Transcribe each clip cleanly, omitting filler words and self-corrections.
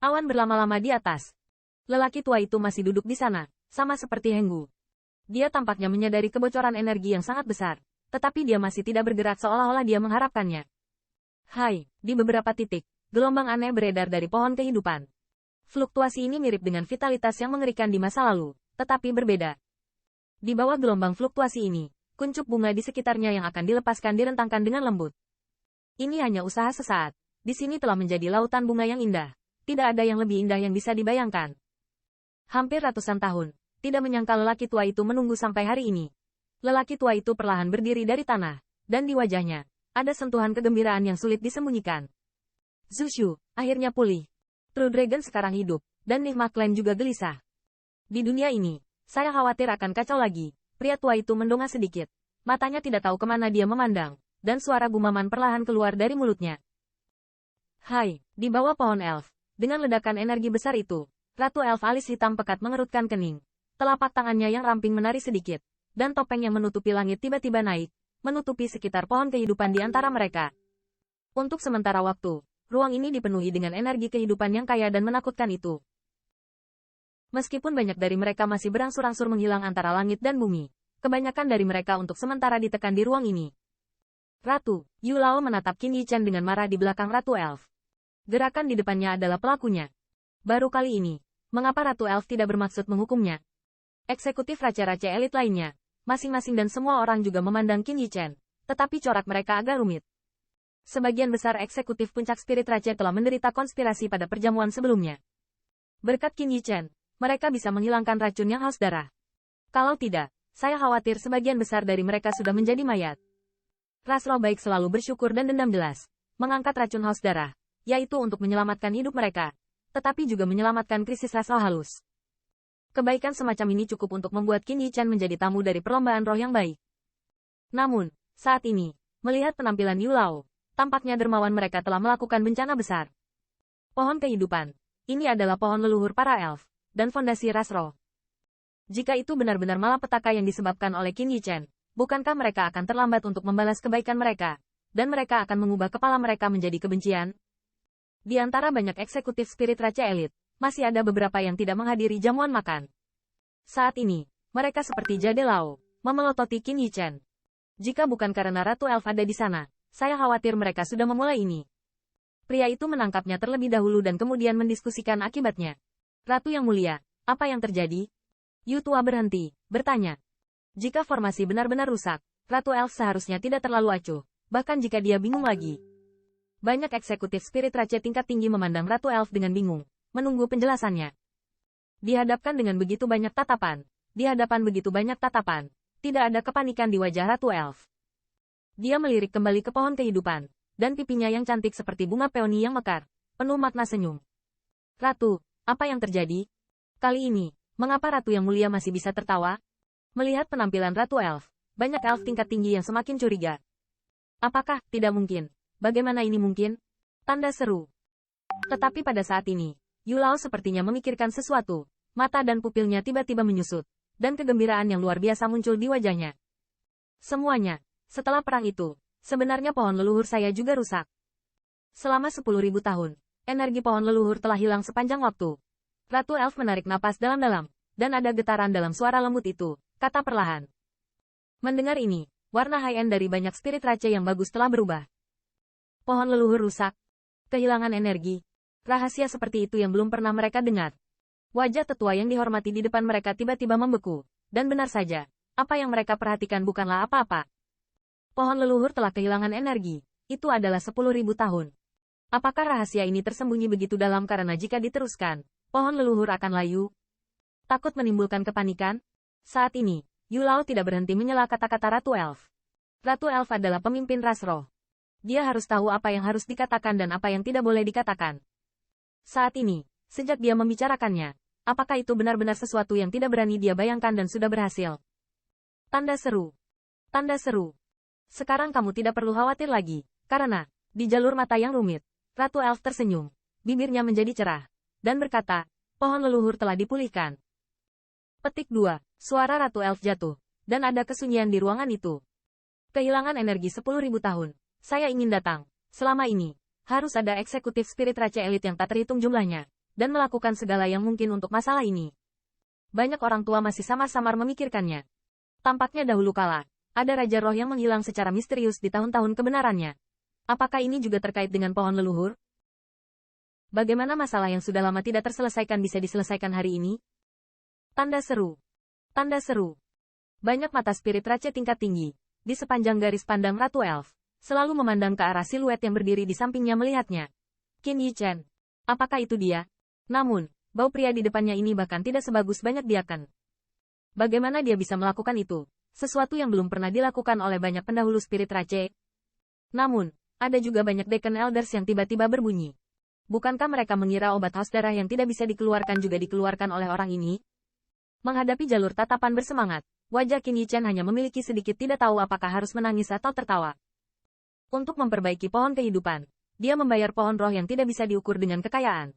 Awan berlama-lama di atas. Lelaki tua itu masih duduk di sana, sama seperti Henggu. Dia tampaknya menyadari kebocoran energi yang sangat besar, tetapi dia masih tidak bergerak seolah-olah dia mengharapkannya. Hai, di beberapa titik, gelombang aneh beredar dari pohon kehidupan. Fluktuasi ini mirip dengan vitalitas yang mengerikan di masa lalu, tetapi berbeda. Di bawah gelombang fluktuasi ini, kuncup bunga di sekitarnya yang akan dilepaskan direntangkan dengan lembut. Ini hanya usaha sesaat. Di sini telah menjadi lautan bunga yang indah. Tidak ada yang lebih indah yang bisa dibayangkan. Hampir ratusan tahun, tidak menyangka lelaki tua itu menunggu sampai hari ini. Lelaki tua itu perlahan berdiri dari tanah, dan di wajahnya, ada sentuhan kegembiraan yang sulit disembunyikan. Zushu, akhirnya pulih. True Dragon sekarang hidup, dan Nigma Clan juga gelisah. Di dunia ini, saya khawatir akan kacau lagi. Pria tua itu mendongak sedikit. Matanya tidak tahu kemana dia memandang, dan suara gumaman perlahan keluar dari mulutnya. Hai, di bawah pohon elf, dengan ledakan energi besar itu, Ratu Elf alis hitam pekat mengerutkan kening. Telapak tangannya yang ramping menari sedikit, dan topeng yang menutupi langit tiba-tiba naik, menutupi sekitar pohon kehidupan di antara mereka. Untuk sementara waktu, ruang ini dipenuhi dengan energi kehidupan yang kaya dan menakutkan itu. Meskipun banyak dari mereka masih berangsur-angsur menghilang antara langit dan bumi, kebanyakan dari mereka untuk sementara ditekan di ruang ini. Ratu, Yu Lao menatap Qin Yichen dengan marah di belakang Ratu Elf. Gerakan di depannya adalah pelakunya. Baru kali ini, mengapa Ratu Elf tidak bermaksud menghukumnya? Eksekutif raja-raja elit lainnya, masing-masing dan semua orang juga memandang Qin Yichen, tetapi corak mereka agak rumit. Sebagian besar eksekutif puncak spirit raja telah menderita konspirasi pada perjamuan sebelumnya. Berkat Qin Yichen, mereka bisa menghilangkan racun yang haus darah. Kalau tidak, saya khawatir sebagian besar dari mereka sudah menjadi mayat. Ras roh baik selalu bersyukur dan dendam jelas, mengangkat racun haus darah, yaitu untuk menyelamatkan hidup mereka, tetapi juga menyelamatkan krisis ras roh halus. Kebaikan semacam ini cukup untuk membuat Qin Yichen menjadi tamu dari perlombaan roh yang baik. Namun, saat ini, melihat penampilan Yu Lao, tampaknya dermawan mereka telah melakukan bencana besar. Pohon kehidupan, ini adalah pohon leluhur para elf, dan fondasi ras roh. Jika itu benar-benar malapetaka yang disebabkan oleh Qin Yichen, bukankah mereka akan terlambat untuk membalas kebaikan mereka, dan mereka akan mengubah kepala mereka menjadi kebencian? Di antara banyak eksekutif spirit raja elit, masih ada beberapa yang tidak menghadiri jamuan makan. Saat ini, mereka seperti Jade Lao, memelototi Qin Yichen. Jika bukan karena Ratu Elf ada di sana, saya khawatir mereka sudah memulai ini. Pria itu menangkapnya terlebih dahulu dan kemudian mendiskusikan akibatnya. Ratu yang mulia, apa yang terjadi? Yu tua berhenti, bertanya. Jika formasi benar-benar rusak, Ratu Elf seharusnya tidak terlalu acuh, bahkan jika dia bingung lagi. Banyak eksekutif spirit raja tingkat tinggi memandang Ratu Elf dengan bingung, menunggu penjelasannya. Dihadapkan dengan begitu banyak tatapan, tidak ada kepanikan di wajah Ratu Elf. Dia melirik kembali ke pohon kehidupan, dan pipinya yang cantik seperti bunga peoni yang mekar, penuh makna senyum. Ratu, apa yang terjadi? Kali ini, mengapa Ratu yang mulia masih bisa tertawa? Melihat penampilan Ratu Elf, banyak elf tingkat tinggi yang semakin curiga. Apakah tidak mungkin? Bagaimana ini mungkin? Tanda seru. Tetapi pada saat ini, Yu Lao sepertinya memikirkan sesuatu, mata dan pupilnya tiba-tiba menyusut, dan kegembiraan yang luar biasa muncul di wajahnya. Semuanya, setelah perang itu, sebenarnya pohon leluhur saya juga rusak. Selama 10.000 tahun, energi pohon leluhur telah hilang sepanjang waktu. Ratu Elf menarik napas dalam-dalam, dan ada getaran dalam suara lembut itu, kata perlahan. Mendengar ini, warna high-end dari banyak spirit raja yang bagus telah berubah. Pohon leluhur rusak, kehilangan energi, rahasia seperti itu yang belum pernah mereka dengar. Wajah tetua yang dihormati di depan mereka tiba-tiba membeku, dan benar saja, apa yang mereka perhatikan bukanlah apa-apa. Pohon leluhur telah kehilangan energi, itu adalah 10.000 tahun. Apakah rahasia ini tersembunyi begitu dalam karena jika diteruskan, pohon leluhur akan layu? Takut menimbulkan kepanikan? Saat ini, Yu Lao tidak berhenti menyela kata-kata Ratu Elf. Ratu Elf adalah pemimpin ras roh. Dia harus tahu apa yang harus dikatakan dan apa yang tidak boleh dikatakan. Saat ini, sejak dia membicarakannya, apakah itu benar-benar sesuatu yang tidak berani dia bayangkan dan sudah berhasil? Tanda seru. Tanda seru. Sekarang kamu tidak perlu khawatir lagi, karena, di jalur mata yang rumit, Ratu Elf tersenyum, bibirnya menjadi cerah, dan berkata, pohon leluhur telah dipulihkan. Petik 2, suara Ratu Elf jatuh, dan ada kesunyian di ruangan itu. Kehilangan energi 10.000 tahun. Saya ingin datang. Selama ini, harus ada eksekutif spirit raja elit yang tak terhitung jumlahnya. dan melakukan segala yang mungkin untuk masalah ini. Banyak orang tua masih samar-samar memikirkannya. Tampaknya dahulu kala, ada Raja Roh yang menghilang secara misterius di tahun-tahun kebenarannya. Apakah ini juga terkait dengan pohon leluhur? Bagaimana masalah yang sudah lama tidak terselesaikan bisa diselesaikan hari ini? Tanda seru. Tanda seru. Banyak mata spirit raja tingkat tinggi, di sepanjang garis pandang Ratu Elf, selalu memandang ke arah siluet yang berdiri di sampingnya melihatnya. Qin Yi Chen. Apakah itu dia? Namun, bau pria di depannya ini bahkan tidak sebagus banyak diakan. Bagaimana dia bisa melakukan itu? Sesuatu yang belum pernah dilakukan oleh banyak pendahulu spirit race. Namun, ada juga banyak Deacon Elders yang tiba-tiba berbunyi. Bukankah mereka mengira obat haus darah yang tidak bisa dikeluarkan juga dikeluarkan oleh orang ini? Menghadapi jalur tatapan bersemangat, wajah Qin Yi Chen hanya memiliki sedikit tidak tahu apakah harus menangis atau tertawa. Untuk memperbaiki pohon kehidupan, dia membayar pohon roh yang tidak bisa diukur dengan kekayaan.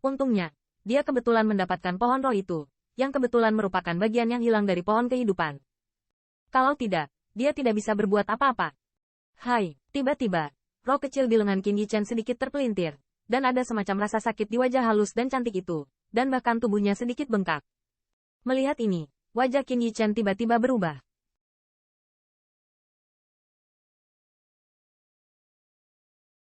Untungnya, dia kebetulan mendapatkan pohon roh itu, yang kebetulan merupakan bagian yang hilang dari pohon kehidupan. Kalau tidak, dia tidak bisa berbuat apa-apa. Hai, tiba-tiba, roh kecil di lengan Qin Yi Chen sedikit terpelintir, dan ada semacam rasa sakit di wajah halus dan cantik itu, dan bahkan tubuhnya sedikit bengkak. Melihat ini, wajah Qin Yi Chen tiba-tiba berubah.